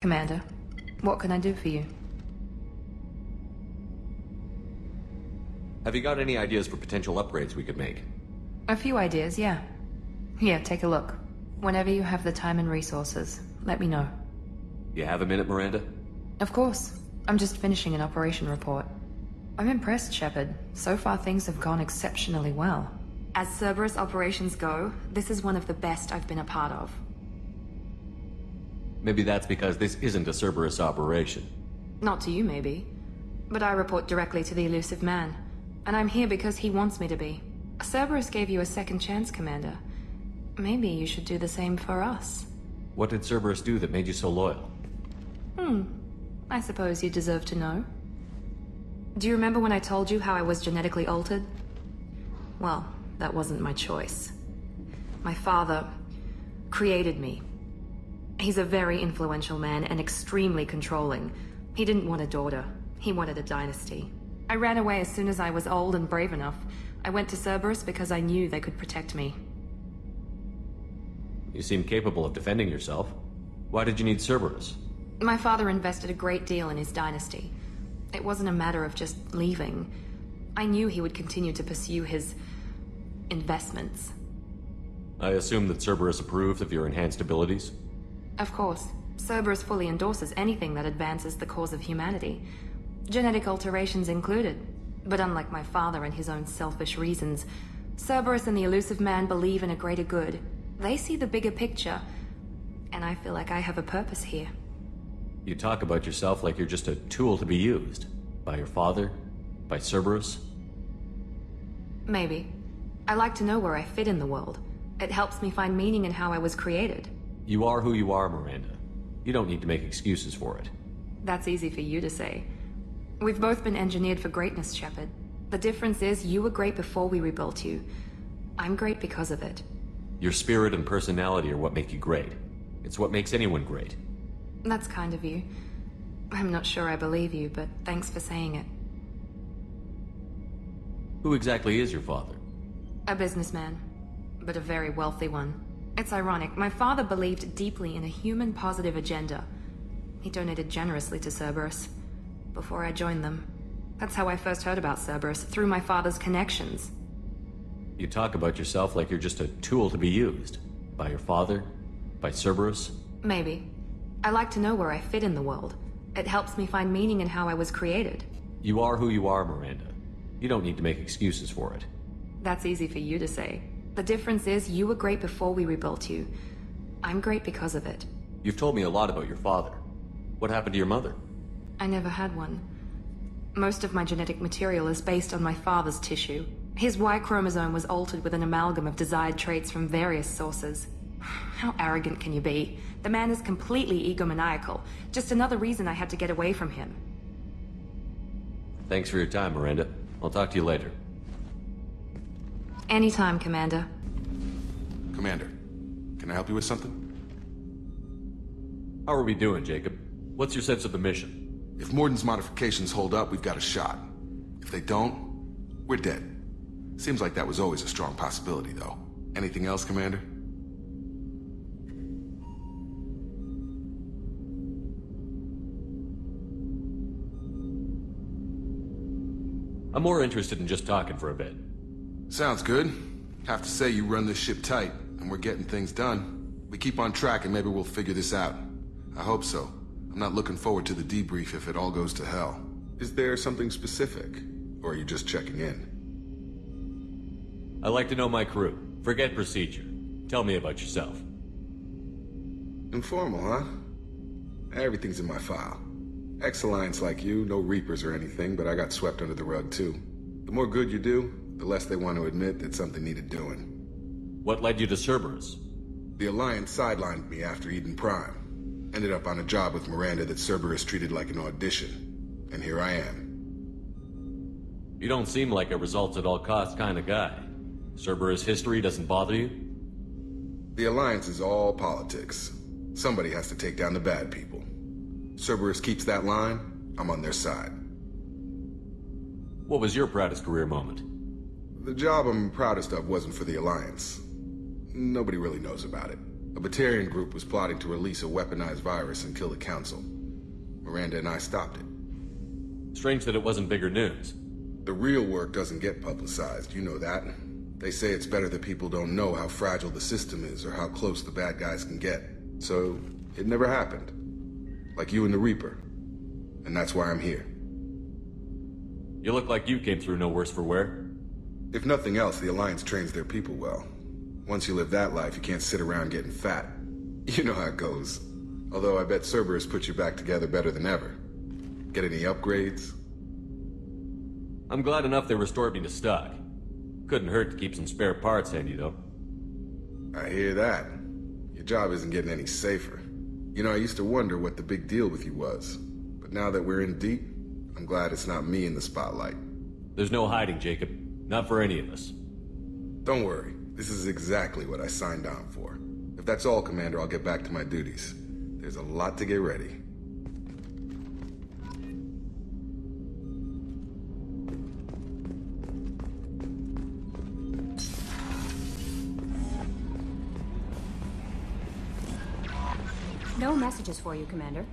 Commander, what can I do for you? Have you got any ideas for potential upgrades we could make? A few ideas, yeah. Here, take a look. Whenever you have the time and resources, let me know. You have a minute, Miranda? Of course. I'm just finishing an operation report. I'm impressed, Shepard. So far things have gone exceptionally well. As Cerberus operations go, this is one of the best I've been a part of. Maybe that's because this isn't a Cerberus operation. Not to you, maybe. But I report directly to the elusive man. And I'm here because he wants me to be. Cerberus gave you a second chance, Commander. Maybe you should do the same for us. What did Cerberus do that made you so loyal? I suppose you deserve to know. Do you remember when I told you how I was genetically altered? Well, that wasn't my choice. My father created me. He's a very influential man and extremely controlling. He didn't want a daughter. He wanted a dynasty. I ran away as soon as I was old and brave enough. I went to Cerberus because I knew they could protect me. You seem capable of defending yourself. Why did you need Cerberus? My father invested a great deal in his dynasty. It wasn't a matter of just leaving. I knew he would continue to pursue his investments. I assume that Cerberus approved of your enhanced abilities? Of course. Cerberus fully endorses anything that advances the cause of humanity. Genetic alterations included. But unlike my father and his own selfish reasons, Cerberus and the elusive man believe in a greater good. They see the bigger picture, and I feel like I have a purpose here. You talk about yourself like you're just a tool to be used. By your father? By Cerberus? Maybe. I like to know where I fit in the world. It helps me find meaning in how I was created. You are who you are, Miranda. You don't need to make excuses for it. That's easy for you to say. We've both been engineered for greatness, Shepard. The difference is you were great before we rebuilt you. I'm great because of it. Your spirit and personality are what make you great. It's what makes anyone great. That's kind of you. I'm not sure I believe you, but thanks for saying it. Who exactly is your father? A businessman, but a very wealthy one. It's ironic, my father believed deeply in a human-positive agenda. He donated generously to Cerberus before I joined them. That's how I first heard about Cerberus, through my father's connections. You talk about yourself like you're just a tool to be used. By your father? By Cerberus? Maybe. I like to know where I fit in the world. It helps me find meaning in how I was created. You are who you are, Miranda. You don't need to make excuses for it. That's easy for you to say. The difference is you were great before we rebuilt you. I'm great because of it. You've told me a lot about your father. What happened to your mother? I never had one. Most of my genetic material is based on my father's tissue. His Y chromosome was altered with an amalgam of desired traits from various sources. How arrogant can you be? The man is completely egomaniacal. Just another reason I had to get away from him. Thanks for your time, Miranda. I'll talk to you later. Anytime, Commander. Commander, can I help you with something? How are we doing, Jacob? What's your sense of the mission? If Morden's modifications hold up, we've got a shot. If they don't, we're dead. Seems like that was always a strong possibility, though. Anything else, Commander? I'm more interested in just talking for a bit. Sounds good. Have to say you run this ship tight, and we're getting things done. We keep on track and maybe we'll figure this out. I hope so. I'm not looking forward to the debrief if it all goes to hell. Is there something specific? Or are you just checking in? I like to know my crew. Forget procedure. Tell me about yourself. Informal, huh? Everything's in my file. Ex-Alliance like you, no Reapers or anything, but I got swept under the rug too. The more good you do, the less they want to admit that something needed doing. What led you to Cerberus? The Alliance sidelined me after Eden Prime. Ended up on a job with Miranda that Cerberus treated like an audition. And here I am. You don't seem like a results-at-all-costs kind of guy. Cerberus history doesn't bother you? The Alliance is all politics. Somebody has to take down the bad people. Cerberus keeps that line, I'm on their side. What was your proudest career moment? The job I'm proudest of wasn't for the Alliance. Nobody really knows about it. A Batarian group was plotting to release a weaponized virus and kill the Council. Miranda and I stopped it. Strange that it wasn't bigger news. The real work doesn't get publicized, you know that. They say it's better that people don't know how fragile the system is or how close the bad guys can get. So, it never happened. Like you and the Reaper. And that's why I'm here. You look like you came through no worse for wear. If nothing else, the Alliance trains their people well. Once you live that life, you can't sit around getting fat. You know how it goes. Although I bet Cerberus put you back together better than ever. Get any upgrades? I'm glad enough they restored me to stock. Couldn't hurt to keep some spare parts handy, though. I hear that. Your job isn't getting any safer. You know, I used to wonder what the big deal with you was. But now that we're in deep, I'm glad it's not me in the spotlight. There's no hiding, Jacob. Not for any of us. Don't worry. This is exactly what I signed on for. If that's all, Commander, I'll get back to my duties. There's a lot to get ready. No messages for you, Commander.